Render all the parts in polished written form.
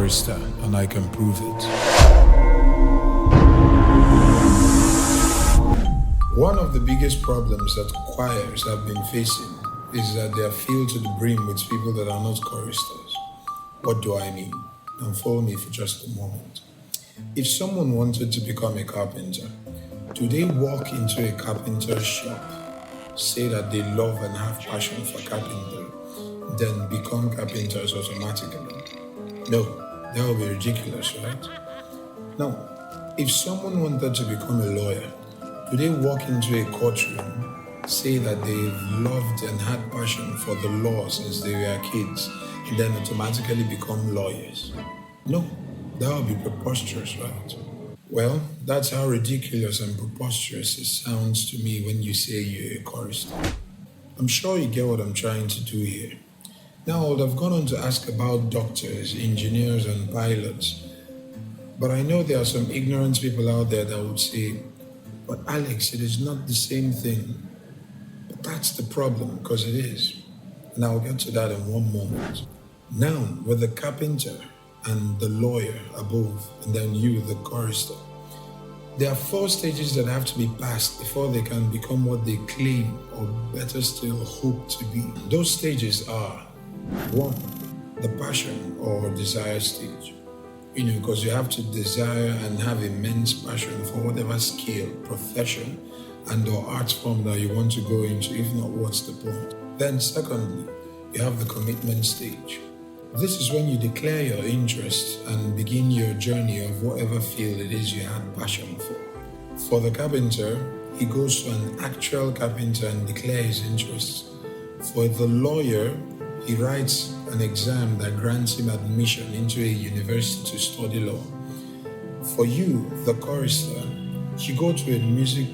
chorister, and I can prove it. One of the biggest problems that choirs have been facing is that they are filled to the brim with people that are not choristers. What do I mean? And follow me for just a moment. If someone wanted to become a carpenter, do they walk into a carpenter's shop, say that they love and have passion for carpentry, then become carpenters automatically? No, that would be ridiculous, right? Now, if someone wanted to become a lawyer, do they walk into a courtroom, say that they've loved and had passion for the law since they were kids, and then automatically become lawyers? No, that would be preposterous, right? Well, that's how ridiculous and preposterous it sounds to me when you say you're a chorister. I'm sure you get what I'm trying to do here. Now, I would have gone on to ask about doctors, engineers, and pilots, but I know there are some ignorant people out there that would say, but Alex, it is not the same thing. But that's the problem, because it is. And I'll get to that in one moment. Now, with the carpenter and the lawyer above, and then you, the chorister, there are 4 stages that have to be passed before they can become what they claim, or better still, hope to be. Those stages are 1, the passion or desire stage. Because you have to desire and have immense passion for whatever skill, profession, and or art form that you want to go into. If not, what's the point? Then secondly, you have the commitment stage. This is when you declare your interest and begin your journey of whatever field it is you had passion for. For the carpenter, he goes to an actual carpenter and declares his interest. For the lawyer, he writes an exam that grants him admission into a university to study law. For you, the chorister, you go to a music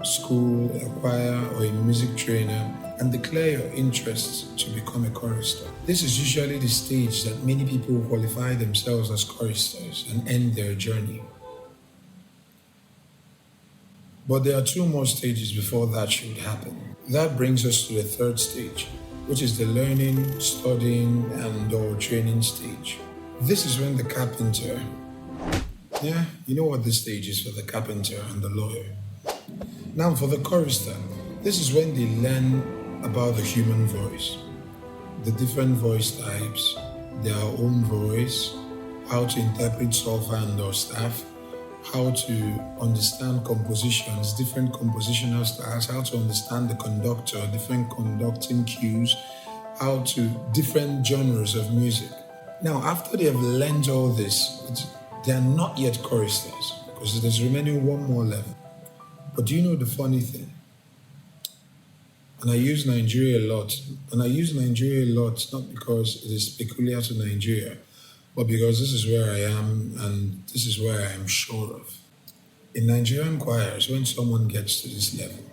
school, a choir, or a music trainer and declare your interests to become a chorister. This is usually the stage that many people qualify themselves as choristers and end their journey. But there are 2 more stages before that should happen. That brings us to the 3rd stage, which is the learning, studying, and or training stage. This is when the carpenter, you know what this stage is for the carpenter and the lawyer. Now for the chorister, this is when they learn about the human voice, the different voice types, their own voice, how to interpret solfa and or staff, how to understand compositions, different compositional styles, how to understand the conductor, different conducting cues, how to different genres of music. Now, after they have learned all this, they are not yet choristers because there's remaining 1 more level. But do you know the funny thing? And I use Nigeria a lot. And I use Nigeria a lot not because it is peculiar to Nigeria, but because this is where I am and this is where I am sure of. In Nigerian choirs, when someone gets to this level,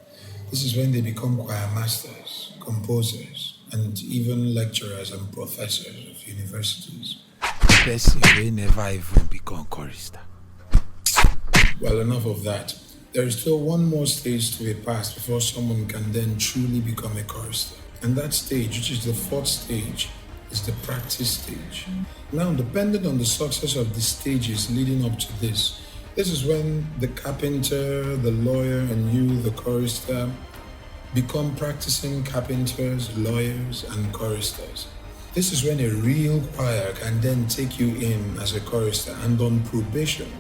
this is when they become choir masters, composers, and even lecturers and professors of universities. The person will never even become chorister. Well, enough of that. There is still 1 more stage to be passed before someone can then truly become a chorister. And that stage, which is the 4th stage, is the practice stage. Now, depending on the success of the stages leading up to this is when the carpenter, the lawyer, and you, the chorister, become practicing carpenters, lawyers, and choristers. This is when a real choir can then take you in as a chorister and on probation.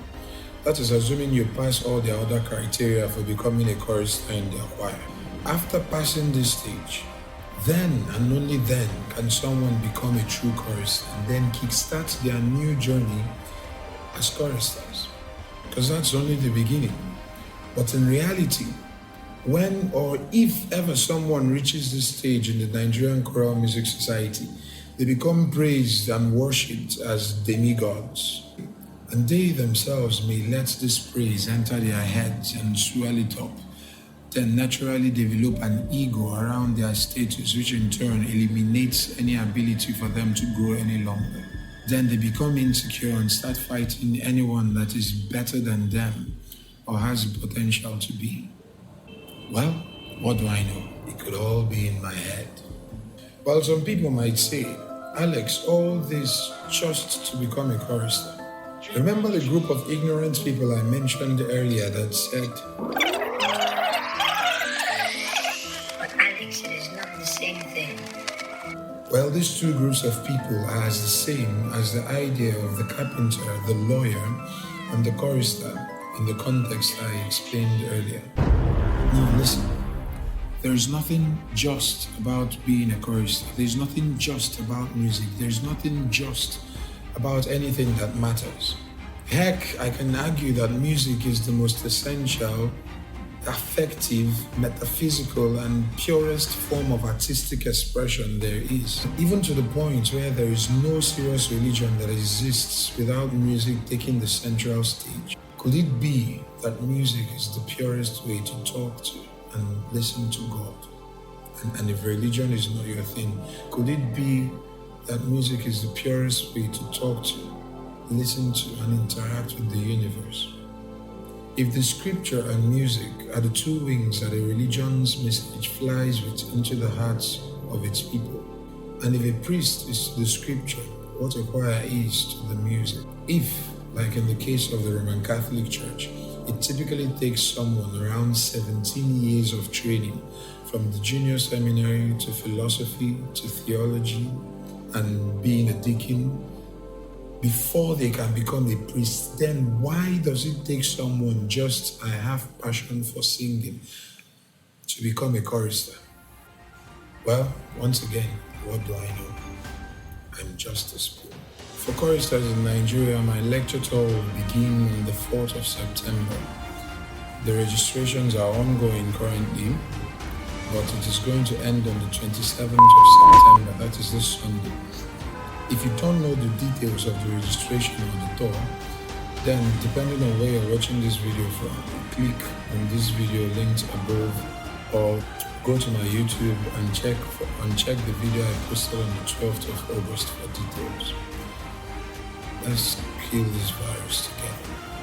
That is assuming you pass all the other criteria for becoming a chorister in their choir. After passing this stage, then and only then can someone become a true chorister and then kickstart their new journey as choristers. Because that's only the beginning. But in reality, when or if ever someone reaches this stage in the Nigerian Choral Music Society, they become praised and worshipped as demigods. And they themselves may let this praise enter their heads and swell it up, then naturally develop an ego around their status, which in turn eliminates any ability for them to grow any longer. Then they become insecure and start fighting anyone that is better than them or has the potential to be. Well, what do I know? It could all be in my head. Well, some people might say, Alex, all this just to become a chorister. Remember the group of ignorant people I mentioned earlier that said, But Alex, it is not the same thing. well, these two groups of people are as the same as the idea of the carpenter, the lawyer, and the chorister in the context I explained earlier. Now listen, there is nothing just about being a chorister. There's nothing just about music. There's nothing just about anything that matters. Heck, I can argue that music is the most essential, affective, metaphysical, and purest form of artistic expression there is. Even to the point where there is no serious religion that exists without music taking the central stage. Could it be that music is the purest way to talk to and listen to God? And if religion is not your thing, could it be that music is the purest way to talk to, listen to, and interact with the universe? If the scripture and music are the two wings that a religion's message flies with into the hearts of its people, and if a priest is to the scripture what a choir is to the music, if, like in the case of the Roman Catholic Church, it typically takes someone around 17 years of training, from the junior seminary to philosophy to theology and being a deacon, before they can become a priest, then why does it take someone just, I have passion for singing, to become a chorister? Well, once again, what do I know? I'm just a spoon. For choristers in Nigeria, my lecture tour will begin on the 4th of September. The registrations are ongoing currently, but it is going to end on the 27th of September, that is this Sunday. If you don't know the details of the registration or the tour, then depending on where you're watching this video from, click on this video linked above or go to my YouTube and check the video I posted on the 12th of August for details. Let's kill this virus together.